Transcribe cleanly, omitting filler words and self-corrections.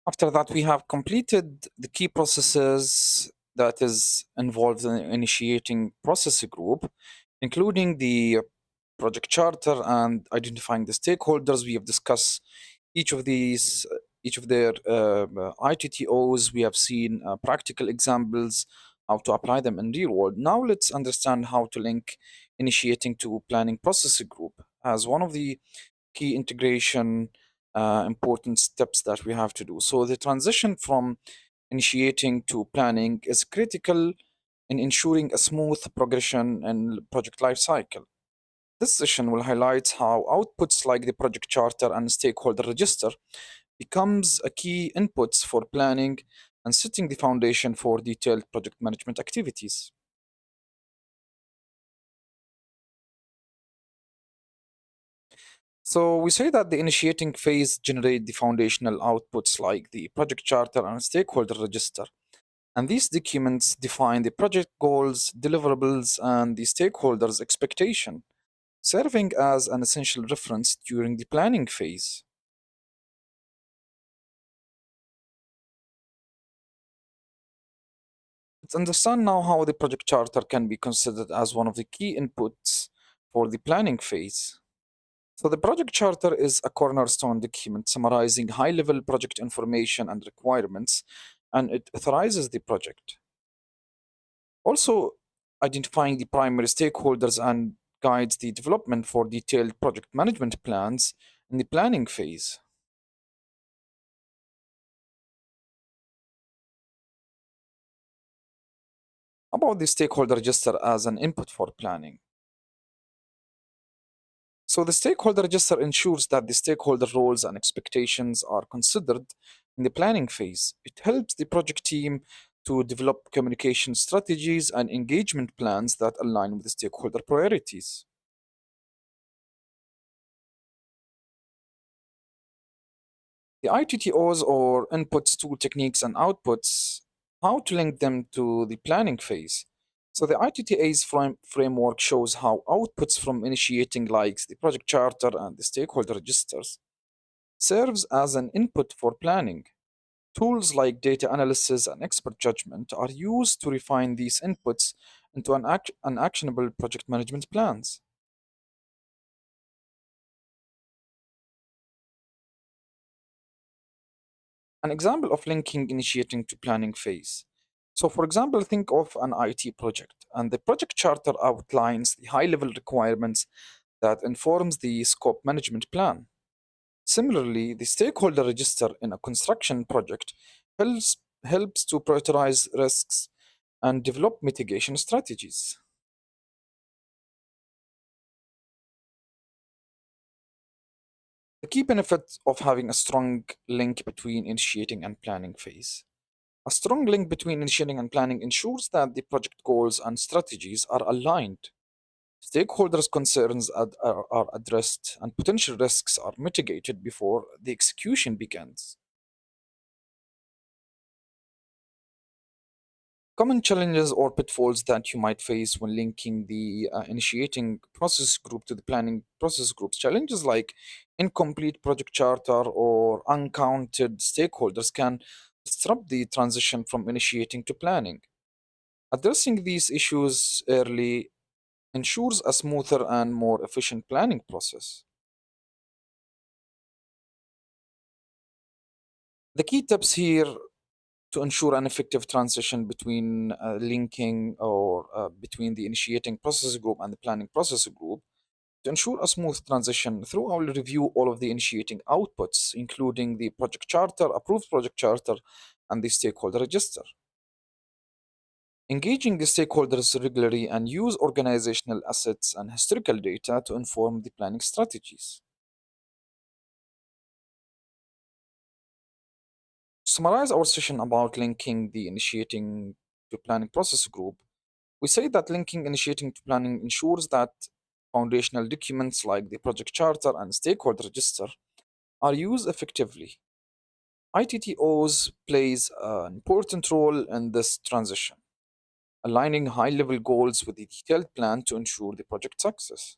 After that, we have completed the key processes that is involved in initiating process group, including the project charter and identifying the stakeholders. We have discussed each of these, each of their ITTOs. We have seen practical examples, how to apply them in real world. Now let's understand how to link initiating to planning process group as one of the key integration important steps that we have to do. So the transition from initiating to planning is critical in ensuring a smooth progression in project lifecycle. This session will highlight how outputs like the project charter and stakeholder register becomes a key inputs for planning and setting the foundation for detailed project management activities. So we say that the initiating phase generate the foundational outputs like the project charter and stakeholder register. And these documents define the project goals, deliverables, and the stakeholders' expectation, serving as an essential reference during the planning phase. Let's understand now how the project charter can be considered as one of the key inputs for the planning phase. So the project charter is a cornerstone document summarizing high-level project information and requirements, and it authorizes the project. Also, identifying the primary stakeholders and guides the development for detailed project management plans in the planning phase. About the stakeholder register as an input for planning. So the stakeholder register ensures that the stakeholder roles and expectations are considered in the planning phase. It helps the project team to develop communication strategies and engagement plans that align with the stakeholder priorities. The ITTOs or inputs, tool techniques, and outputs, how to link them to the planning phase. So the ITTA's framework shows how outputs from initiating likes the project charter and the stakeholder registers serves as an input for planning. Tools like data analysis and expert judgment are used to refine these inputs into an actionable project management plans. An example of linking initiating to planning phase. So, for example, think of an IT project, and the project charter outlines the high level requirements that informs the scope management plan. Similarly, the stakeholder register in a construction project helps to prioritize risks and develop mitigation strategies. The key benefit of having a strong link between initiating and planning phase. A strong link between initiating and planning ensures that the project goals and strategies are aligned. Stakeholders' concerns are addressed and potential risks are mitigated before the execution begins. Common challenges or pitfalls that you might face when linking the initiating process group to the planning process groups. Challenges like incomplete project charter or uncounted stakeholders can disrupt the transition from initiating to planning. Addressing these issues early ensures a smoother and more efficient planning process. The key tips here to ensure an effective transition between linking or between the initiating process group and the planning process group. To ensure a smooth transition, through I will review all of the initiating outputs, including the project charter, approved project charter, and the stakeholder register. Engaging the stakeholders regularly and use organizational assets and historical data to inform the planning strategies. To summarize our session about linking the initiating to planning process group, we say that linking initiating to planning ensures that foundational documents like the project charter and stakeholder register are used effectively. ITTOs plays an important role in this transition, aligning high-level goals with the detailed plan to ensure the project success.